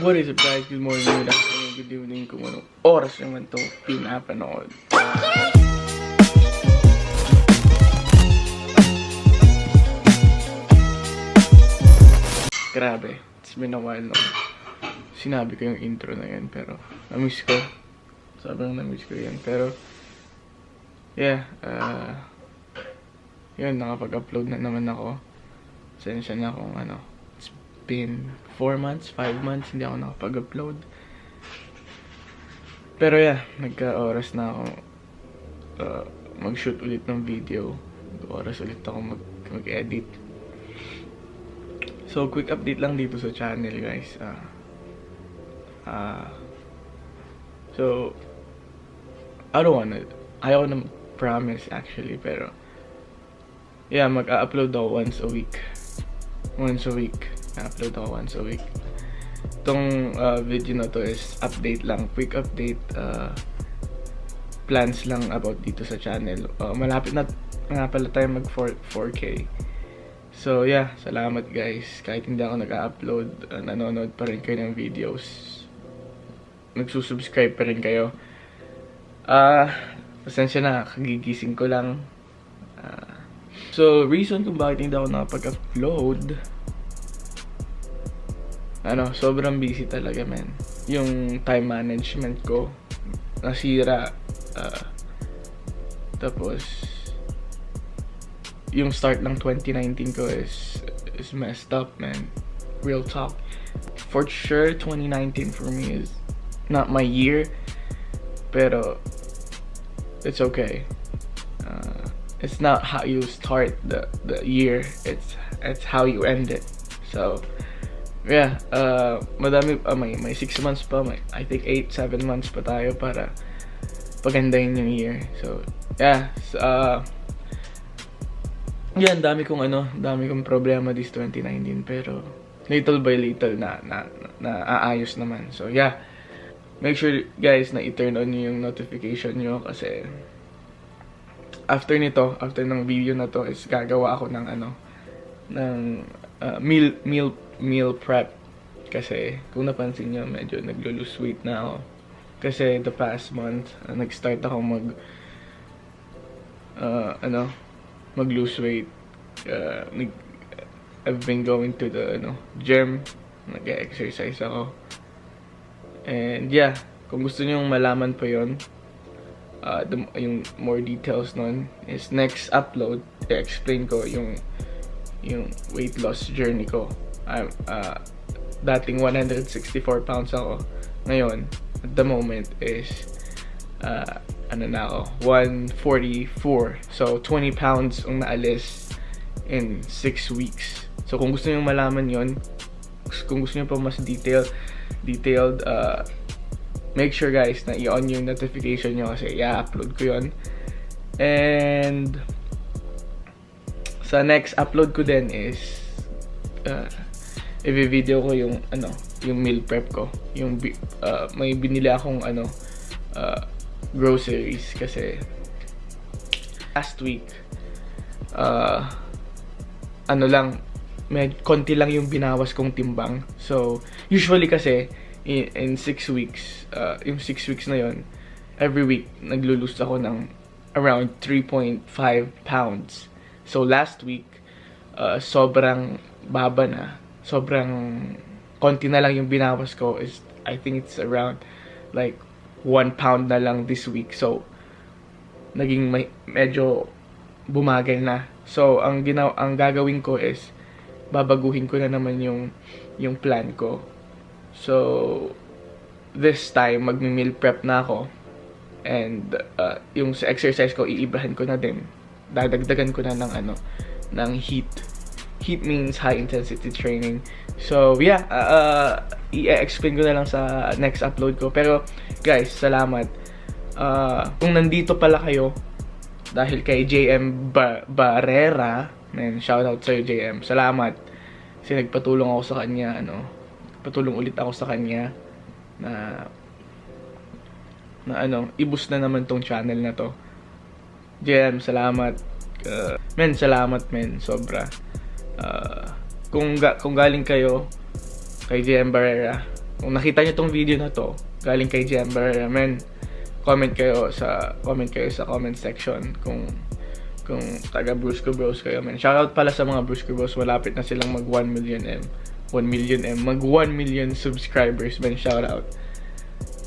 What is up guys? Good morning, good afternoon, good evening, kung anong oras naman to pinapanood. Grabe, it's been a while no. Sinabi ko yung intro na yan, pero na-miss ko. Sobrang na-miss ko yan, pero yeah, yun, nakapag-upload na naman ako. Sensya na kung ano, it's been 4 months, 5 months, hindi ako nakapag-upload. Pero yeah, nagka-oras na ako mag-shoot ulit ng video. Oras ulit ako mag-edit. So, quick update lang dito sa channel, guys. So, ayaw na promise actually, pero yeah, mag-upload ako once a week. Upload ako once a week. Itong video na to is update lang, quick update, plans lang about dito sa channel. Malapit na nga pala tayo mag 4K. So yeah, salamat guys. Kahit hindi ako nag-upload, nanonood pa rin kayo ng videos. Nagsusubscribe pa rin kayo. Pasensya na, kagigising ko lang. So, reason kung bakit hindi ako nakapag-upload, sobrang busy talaga, man. Yung time management ko, nasira. Tapos, yung start ng 2019 ko is messed up, man. Real talk. For sure, 2019 for me is not my year. Pero, it's okay. It's not how you start the year, it's how you end it. So yeah, madami may 6 months pa, I think 8-7 months pa tayo para pagandahin yung year. So yeah, yan, dami kong problema this 2019, pero little by little na aayos naman. So yeah, make sure guys na i-turn on yung notification nyo, kasi after ng video na to is gagawa ako ng meal prep, kasi kung napansin nyo, medyo naglo-lose weight na ako, kasi the past month nag-start ako mag-lose weight. I've been going to the gym, nag-exercise ako, and yeah, kung gusto nyo malaman pa yon, yung more details nun is next upload. I-explain ko yung weight loss journey ko. Dating 164 pounds ako. Ngayon, at the moment is na ako, 144. So 20 pounds ang naalis in 6 weeks. So kung gusto niyo malaman yon, kung gusto niyo pa mas detailed, make sure guys na i-on yung notification nyo, kasi i-upload ko yun. And sa next upload ko din is i-video ko yung meal prep ko. Yung may binili akong groceries, kasi last week konti lang yung binawas kong timbang. So usually kasi in 6 weeks, yung 6 weeks na yon, every week naglo-lose ako ng around 3.5 pounds. So last week, sobrang baba na, sobrang konti na lang yung binawas ko, is I think it's around like 1 pound na lang this week. So naging medyo bumagal na. So ang gagawin ko is babaguhin ko na naman yung plan ko. So this time magmi-meal prep na ako, and yung sa exercise ko iibahan ko na din. Dadagdagan ko na ng heat. Heat means high intensity training. So yeah, i-explain ko na lang sa next upload ko. Pero guys, salamat. Kung nandito pala kayo dahil kay JM Barrera, man, shout out sa'yo JM. Salamat. Kasi nagpatulong ako sa kanya, patulong ulit ako sa kanya na i-boost na naman tong channel na to. JM, salamat. Salamat sobra. Kung galing kayo kay JM Barrera, kung nakita niyo tong video na to, galing kay Jember, man, comment kayo sa comment section kung taga Brusco Bros kayo, man. Shoutout pala sa mga Brusco Bros, malapit na silang mag 1 million mag 1 million subscribers, man. Shoutout.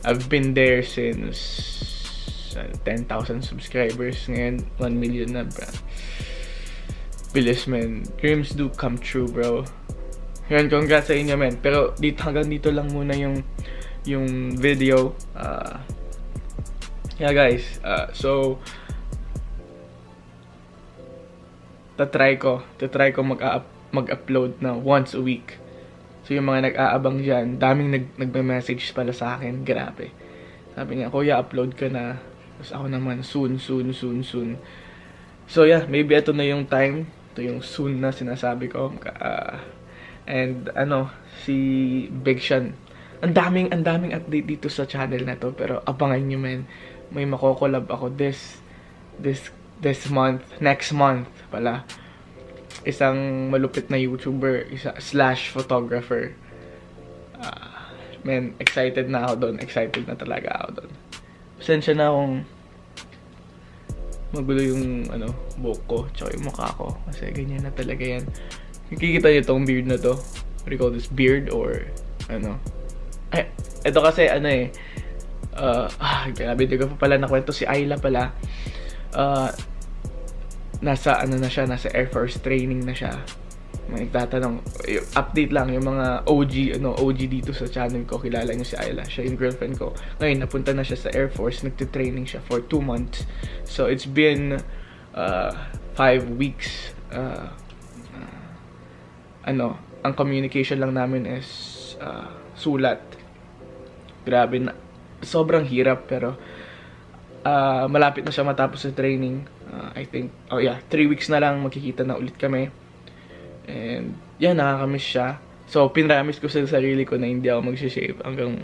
I've been there since 10,000 subscribers, ngayon 1 million na, bro. Bilis, man. Dreams do come true, bro. Yan, congrats sa inyo, man. Pero hanggang dito lang muna yung video. Yeah, guys. So tatry ko mag-upload na once a week. So yung mga nag-aabang dyan, daming nagme-message pala sa akin. Grabe. Sabi niya, kuya, upload ka na. Tapos ako naman, soon. So yeah, maybe ito na yung time. Ito yung soon na sinasabi ko. And si Big Sean, ang daming update dito sa channel na to, pero abangan nyo, man. May makokolab ako this month, next month pala. Isang malupit na YouTuber, slash photographer. Man, excited na ako doon. Excited na talaga ako doon. Pasensya na akong magulo yung buhok ko, tsaka yung mukha ko. Kasi ganyan na talaga yan. Nakikita niyo tong beard na to. What do you call this? Beard or Ay, ito kasi grabe, di ko pa pala nakwento. Si Ayla pala, nasa nasa Air Force training na siya. May nagtatanong, update lang, yung mga OG dito sa channel ko, kilala niyo si Ayla. Siya yung girlfriend ko. Ngayon, napunta na siya sa Air Force, nagtitraining siya for 2 months. So, it's been 5 weeks. Ang communication lang namin is sulat. Grabe na. Sobrang hirap, pero malapit na siya matapos sa training. I think 3 weeks na lang magkikita na ulit kami. And nakakamiss siya. So pinramis ko sa sarili ko na hindi ako mag-shave hanggang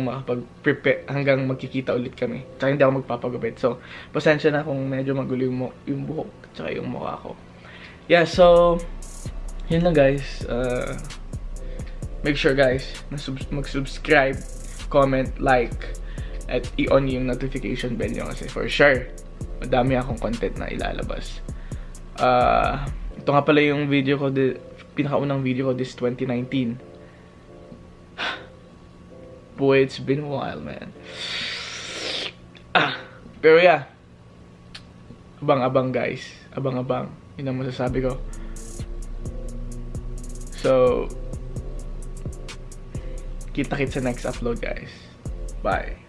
makapag-prepare, hanggang magkikita ulit kami. Tsaka hindi ako magpapagupit. So pasensya na kung medyo magulo yung buhok tsaka yung mukha ko. Yeah, so yun lang, guys. Make sure, guys, na mag-subscribe, comment, like, at i-on yung notification bell nyo kasi for sure madami akong content na ilalabas. Ito nga pala yung video ko, pinakaunang video ko this 2019. Boy, it's been a while, man. Pero yeah, abang-abang, guys. Abang-abang. Yun ang masasabi ko. So, kita-kits sa next upload, guys. Bye.